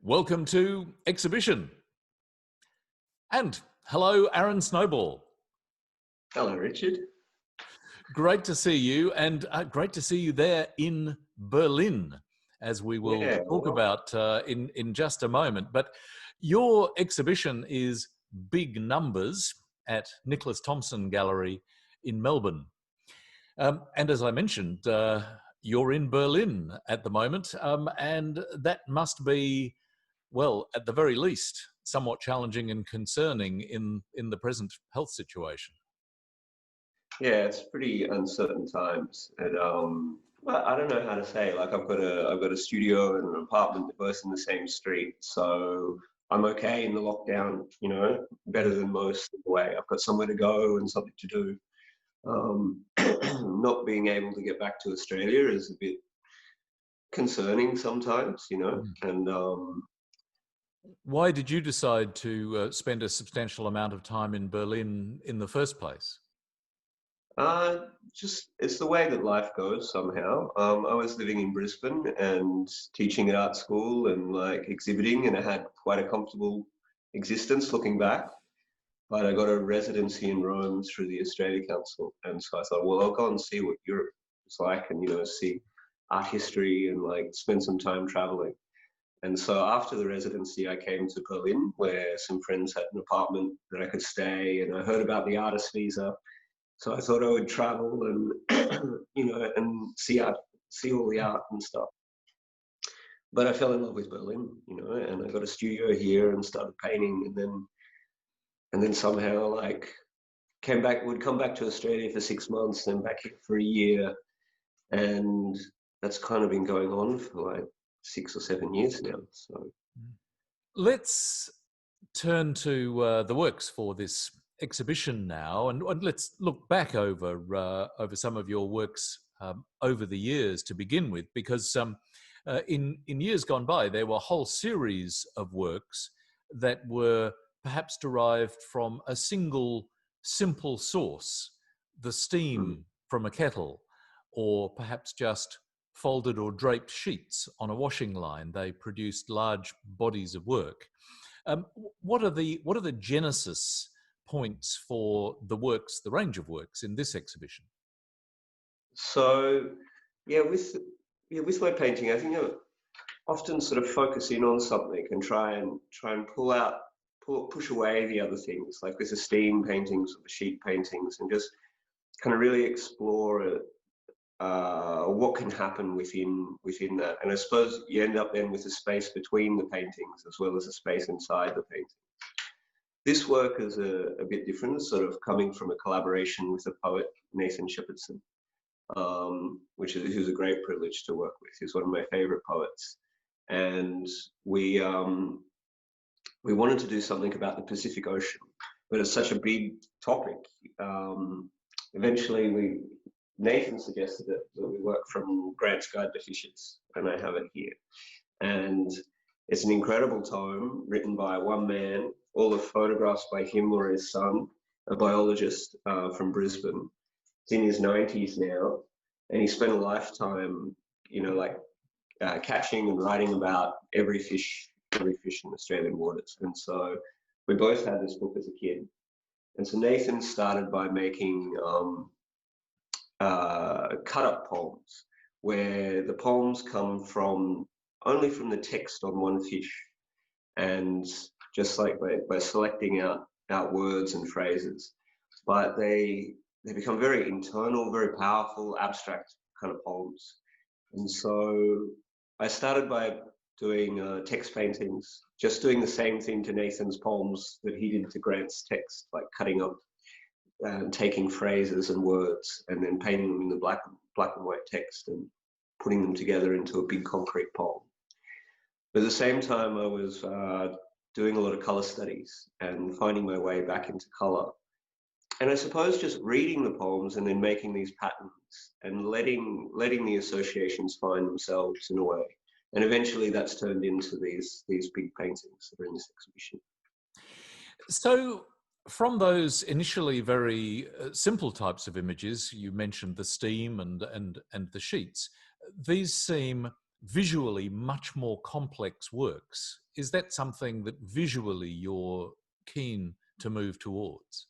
Welcome to Exhibition. And hello, Arryn Snowball. Hello, Richard. Great to see you, and great to see you there in Berlin, as we will Yeah, talk well, about in just a moment. But your exhibition is Big Numbers at Nicholas Thompson Gallery in Melbourne. And as I mentioned, you're in Berlin at the moment, and that must be, well, at the very least, somewhat challenging and concerning in the present health situation. yeah, it's pretty uncertain times, and well, I don't know how to say. Like, I've got a studio and an apartment both in the same street, so I'm okay in the lockdown. Better than most of the way. I've got somewhere to go and something to do. Not being able to get back to Australia is a bit concerning sometimes, Mm. and Why did you decide to spend a substantial amount of time in Berlin in the first place? just it's the way that life goes somehow. I was living in Brisbane and teaching at art school and like exhibiting, and I had quite a comfortable existence looking back. But I got a residency in Rome through the Australia Council, and so I thought, well, I'll go and see what Europe is like, and see art history and like spend some time traveling. And so after the residency, I came to Berlin, where some friends had an apartment that I could stay, and I heard about the artist visa. So I thought I would travel and and see all the art and stuff. But I fell in love with Berlin, and I got a studio here and started painting, and then somehow like would come back to Australia for 6 months, then back here for a year, and that's kind of been going on for like 6 or 7 years now. So Let's turn to the works for this exhibition now, and let's look back over some of your works over the years to begin with, because in years gone by there were a whole series of works that were perhaps derived from a single simple source, the mm. steam from a kettle, or perhaps just folded or draped sheets on a washing line. They produced large bodies of work. What are the genesis points for the works, the range of works in this exhibition? So yeah, with my painting, I think I often sort of focus in on something and try and push away the other things, like with the steam paintings or the sheet paintings, and just kind of really explore what can happen within that. And I suppose you end up then with a space between the paintings as well as a space inside the painting. This work is a bit different, sort of coming from a collaboration with a poet, Nathan Shepherdson, who's a great privilege to work with. He's one of my favorite poets, and we wanted to do something about the Pacific Ocean, but it's such a big topic. Eventually, Nathan suggested that we work from Grant's Guide to Fishes, and I have it here. And it's an incredible tome written by one man, all the photographs by him or his son, a biologist from Brisbane. He's in his 90s now, and he spent a lifetime, catching and writing about every fish in Australian waters. And so we both had this book as a kid. And so Nathan started by making cut-up poems, where the poems come only from the text on one fish, and just like by selecting out words and phrases, but they become very internal, very powerful, abstract kind of poems. And so I started by doing text paintings, just doing the same thing to Nathan's poems that he did to Grant's text, like cutting up and taking phrases and words and then painting them in the black and white text and putting them together into a big concrete poem. But at the same time, I was doing a lot of color studies and finding my way back into color. And I suppose just reading the poems and then making these patterns and letting the associations find themselves in a way. And eventually that's turned into these big paintings that are in this exhibition. So, from those initially very simple types of images, you mentioned the steam and the sheets. These seem visually much more complex works. Is that something that visually you're keen to move towards?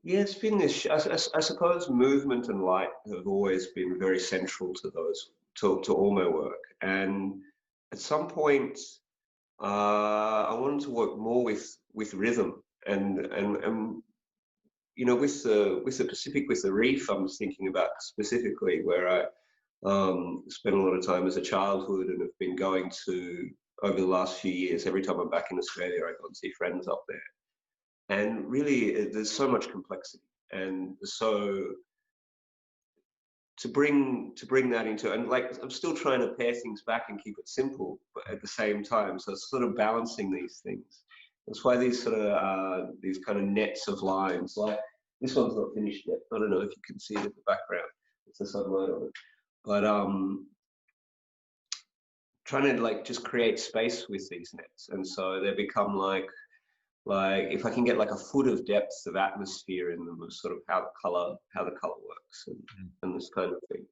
Yeah, it's been this. I suppose movement and light have always been very central to to all my work. And at some point, I wanted to work more with rhythm and with the Pacific, with the reef. I'm thinking about specifically where I spent a lot of time as a childhood and have been going to over the last few years. Every time I'm back in Australia, I go and see friends up there. And really, there's so much complexity, and so to bring that into, and like I'm still trying to pare things back and keep it simple, but at the same time, so it's sort of balancing these things. That's why these sort of these kind of nets of lines, like this one's not finished yet. I don't know if you can see it in the background. It's the sunlight on it, but trying to like just create space with these nets, and so they become like if I can get like a foot of depth of atmosphere in them, of sort of how the color works, and this kind of thing.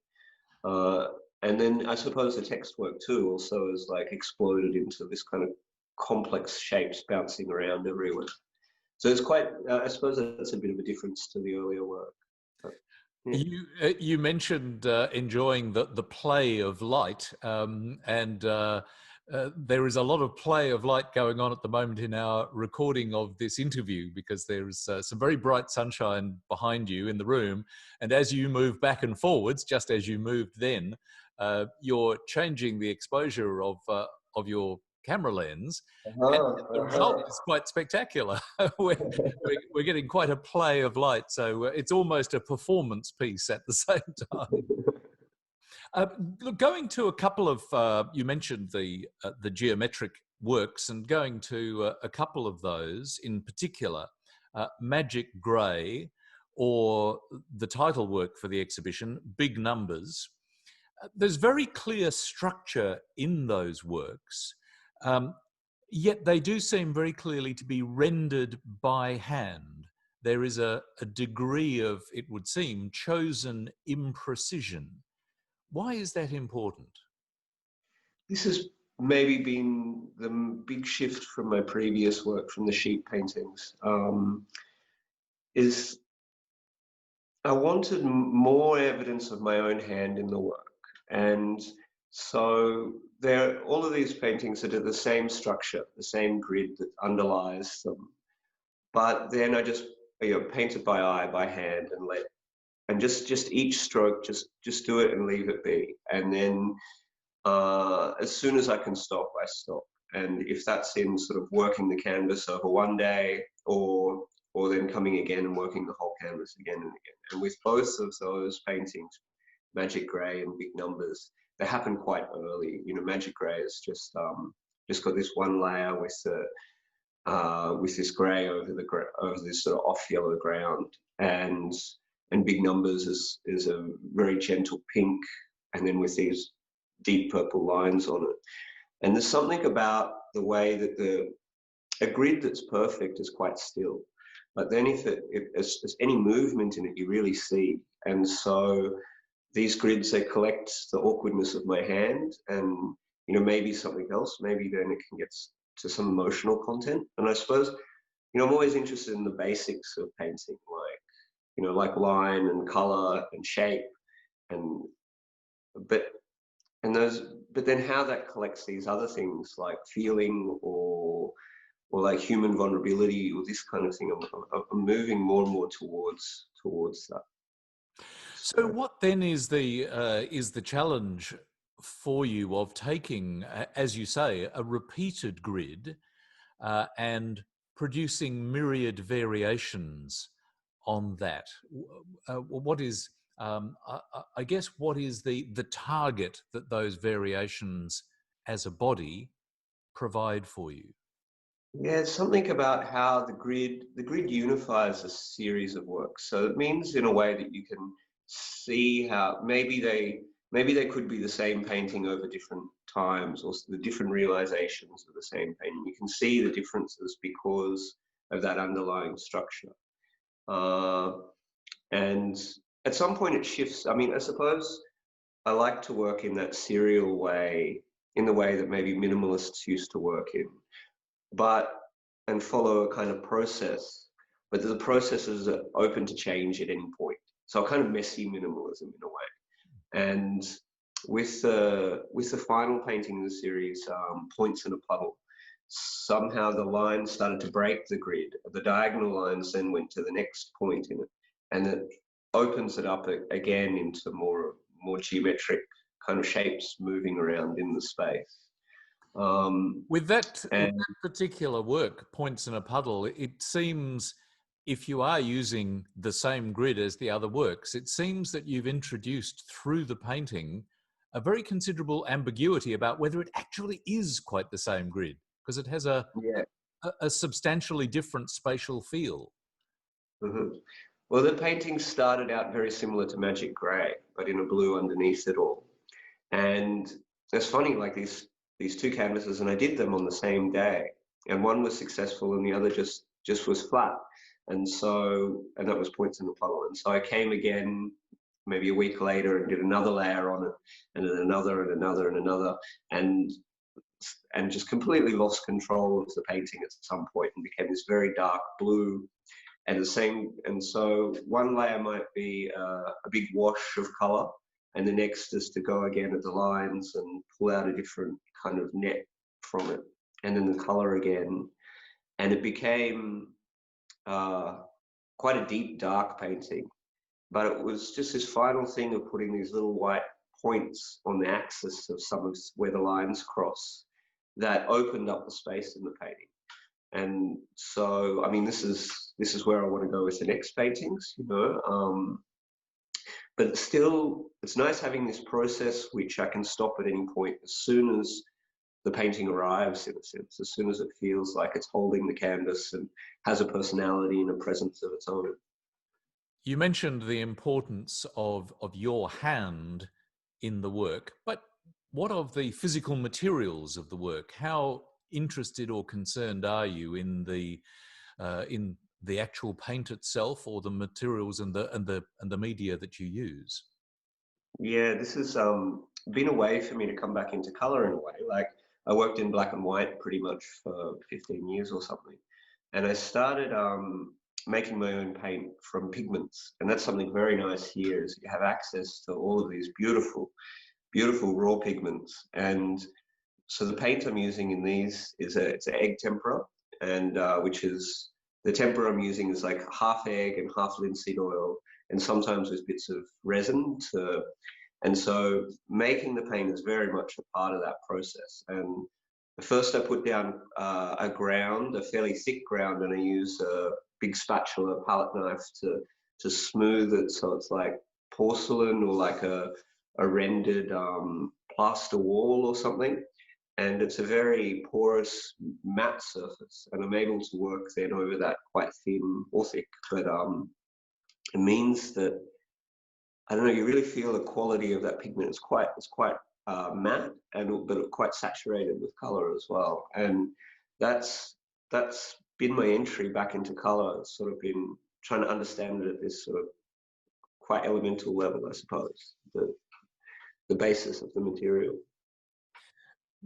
Uh, and then I suppose the text work too also is like exploded into this kind of complex shapes bouncing around everywhere. So it's quite. I suppose that's a bit of a difference to the earlier work. But, yeah. You mentioned enjoying the play of light, and there is a lot of play of light going on at the moment in our recording of this interview, because there is some very bright sunshine behind you in the room, and as you move back and forwards, just as you moved then, you're changing the exposure of your camera lens, and Uh-huh, the result uh-huh. is quite spectacular. We're getting quite a play of light, so it's almost a performance piece at the same time. Look, going to a couple of you mentioned the geometric works, and going to a couple of those in particular, Magic Grey, or the title work for the exhibition, Big Numbers. There's very clear structure in those works. Um, Yet they do seem very clearly to be rendered by hand. There is a degree of, it would seem, chosen imprecision. Why is that important? This has maybe been the big shift from my previous work, from the sheep paintings. Is I wanted more evidence of my own hand in the work. And so there, all of these paintings are the same structure, the same grid that underlies them. But then I just, painted by eye, by hand, and just each stroke, just do it and leave it be. And then as soon as I can stop, I stop. And if that's in sort of working the canvas over one day, or then coming again and working the whole canvas again and again. And with both of those paintings, Magic Grey and Big Numbers, they happen quite early. Magic Grey is just got this one layer with this grey over this sort of off yellow ground, and Big Numbers is a very gentle pink, and then with these deep purple lines on it. And there's something about the way that a grid that's perfect is quite still, but then if there's any movement in it, you really see. And so these grids, they collect the awkwardness of my hand, and maybe something else. Maybe then it can get to some emotional content. And I suppose I'm always interested in the basics of painting, like line and color and shape, and but and those, but then how that collects these other things like feeling, or like human vulnerability, or this kind of thing. I'm moving more and more towards that. So, So, what then is the challenge for you of taking, as you say, a repeated grid and producing myriad variations on that? What is, I guess, what is the target that those variations as a body provide for you? yeah, it's something about how the grid unifies a series of works. So it means in a way that you can see how maybe they could be the same painting over different times, or the different realizations of the same painting. You can see the differences because of that underlying structure. Uh, and at some point it shifts. I mean, I suppose I like to work in that serial way, in the way that maybe minimalists used to work in, but and follow a kind of process. But the process is open to change at any point. So a kind of messy minimalism in a way. And with the final painting in the series, Points in a Puddle, somehow the lines started to break the grid. The diagonal lines then went to the next point in it, and it opens it up again into more geometric kind of shapes moving around in the space. With And that particular work, Points in a Puddle, it seems, if you are using the same grid as the other works, it seems that you've introduced through the painting a very considerable ambiguity about whether it actually is quite the same grid, because it has yeah. a substantially different spatial feel. Mhm. Well, the painting started out very similar to Magic Grey, but in a blue underneath it all. And it's funny, like these two canvases, and I did them on the same day, and one was successful, and the other just was flat. And that was Points in the Puddle. And so I came again maybe a week later and did another layer on it, and then another and another and another, and and just completely lost control of the painting at some point and became this very dark blue. And so one layer might be a big wash of color, and the next is to go again at the lines and pull out a different kind of net from it, and then the color again. And it became uh, quite a deep dark painting, but it was just this final thing of putting these little white points on the axis of some of where the lines cross that opened up the space in the painting. And so, I mean, this is where I want to go with the next paintings, you know. But still, it's nice having this process which I can stop at any point as soon as the painting arrives, in a sense, as soon as it feels like it's holding the canvas and has a personality and a presence of its own. You mentioned the importance of your hand in the work, but what of the physical materials of the work? How interested or concerned are you in the actual paint itself, or the materials and the media that you use? Yeah, this has been a way for me to come back into color in a way. Like I worked in black and white pretty much for 15 years or something. And I started making my own paint from pigments. And that's something very nice here is you have access to all of these beautiful, beautiful raw pigments. And so the paint I'm using in these is it's an egg tempera, and which is the tempera I'm using is like half egg and half linseed oil, and sometimes with bits of resin to. And so making the paint is very much a part of that process. And first I put down a ground, a fairly thick ground, and I use a big spatula, palette knife to smooth it so it's like porcelain or like a rendered plaster wall or something. And it's a very porous matte surface, and I'm able to work then over that quite thin or thick, but it means that I don't know, you really feel the quality of that pigment. It's quite matte and but quite saturated with color as well. And that's that's been my entry back into color. It's sort of been trying to understand it at this sort of quite elemental level, I suppose. The basis of the material.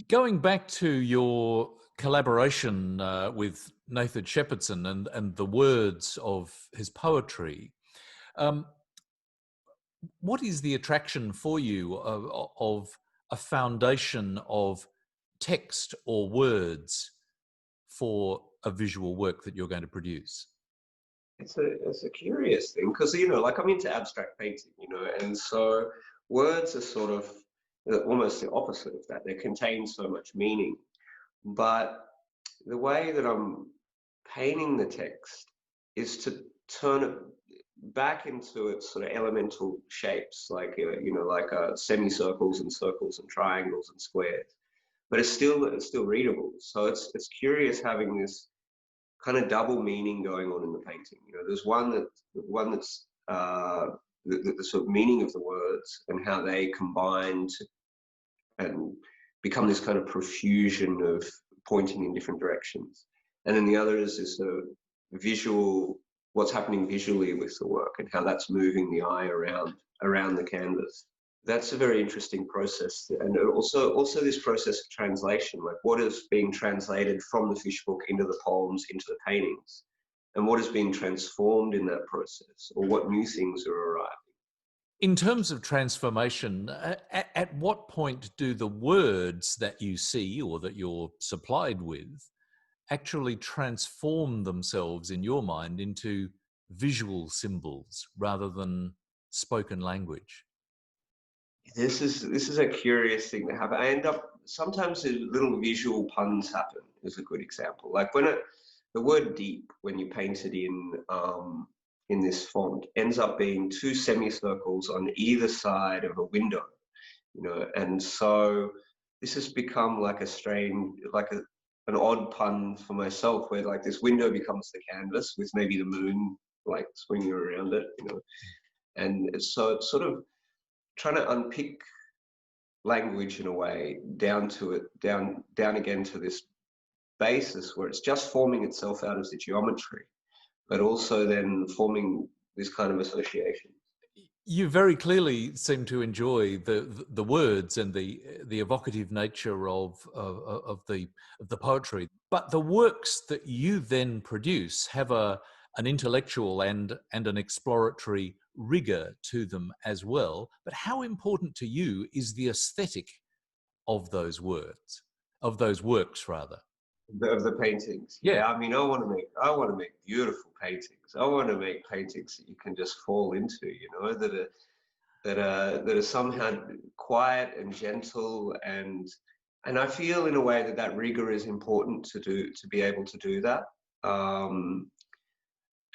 Going back to your collaboration with Nathan Shepherdson and the words of his poetry, um, what is the attraction for you of a foundation of text or words for a visual work that you're going to produce? It's a curious thing because you know, like I'm into abstract painting, you know, and so words are sort of almost the opposite of that. They contain so much meaning, but the way that I'm painting the text is to turn it back into its sort of elemental shapes, like like semicircles and circles and triangles and squares. But it's still readable. So it's curious having this kind of double meaning going on in the painting. You know, there's one that's the sort of meaning of the words and how they combine to, and become this kind of profusion of pointing in different directions. And then the other is this sort of visual, what's happening visually with the work and how that's moving the eye around the canvas. That's a very interesting process, and also this process of translation, like what is being translated from the fish book into the poems, into the paintings, and what is being transformed in that process, or what new things are arriving. In terms of transformation, at what point do the words that you see or that you're supplied with actually transform themselves in your mind into visual symbols rather than spoken language? This is a curious thing to happen. I end up sometimes little visual puns happen. Is a good example. Like the word deep, when you paint it in this font, ends up being two semicircles on either side of a window, and so this has become like a strange, like an odd pun for myself, where like this window becomes the canvas with maybe the moon like swinging around it. And so it's sort of trying to unpick language in a way down to it, down again to this basis where it's just forming itself out of the geometry, but also then forming this kind of association. You very clearly seem to enjoy the words and the evocative nature of the poetry, but the works that you then produce have an intellectual and an exploratory rigor to them as well. But how important to you is the aesthetic of those works rather? Of the paintings, Yeah. yeah. I mean, I want to make beautiful paintings. I want to make paintings that you can just fall into, that are somehow quiet and gentle, and I feel in a way that rigor is important to be able to do that. Um,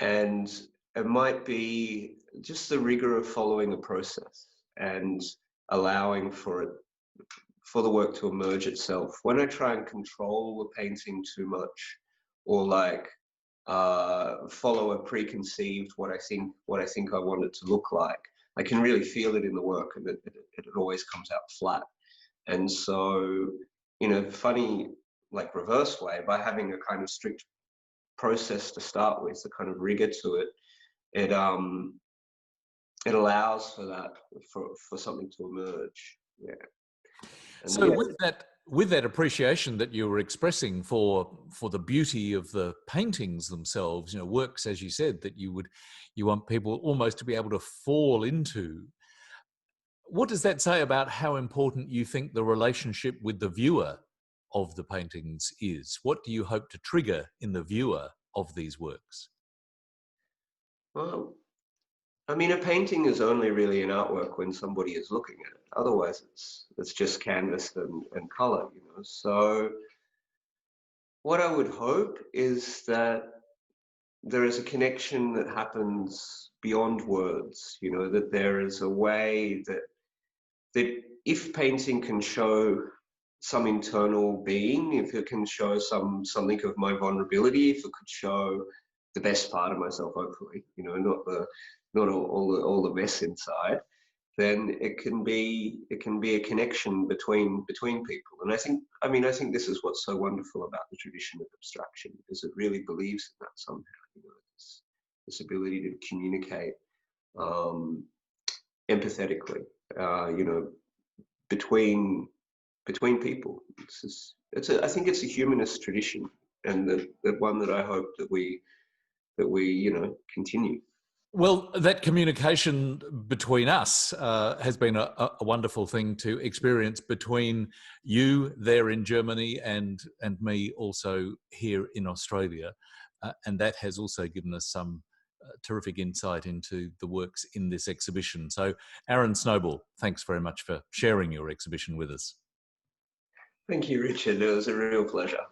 and it might be just the rigor of following a process and allowing for the work to emerge itself. When I try and control the painting too much, or like follow a preconceived what I think I want it to look like, I can really feel it in the work, and it always comes out flat. And so, in a funny, like reverse way, by having a kind of strict process to start with, the kind of rigor to it, it allows for that, for something to emerge. Yeah, and So yeah, with that appreciation that you were expressing for the beauty of the paintings themselves, works as you said that you want people almost to be able to fall into. What does that say about how important you think the relationship with the viewer of the paintings is? What do you hope to trigger in the viewer of these works? well, I mean, a painting is only really an artwork when somebody is looking at it. Otherwise, it's just canvas and color. So what I would hope is that there is a connection that happens beyond words. That there is a way that if painting can show some internal being, if it can show something of my vulnerability, if it could show the best part of myself, hopefully, not all the mess inside, then it can be a connection between people. And I think this is what's so wonderful about the tradition of abstraction, is it really believes in that somehow, this ability to communicate um, empathetically, between between people. I think it's a humanist tradition, and the one that I hope that we continue. Well, that communication between us has been a wonderful thing to experience between you there in Germany and me also here in Australia. And that has also given us some terrific insight into the works in this exhibition. So, Arryn Snowball, thanks very much for sharing your exhibition with us. Thank you, Richard. It was a real pleasure.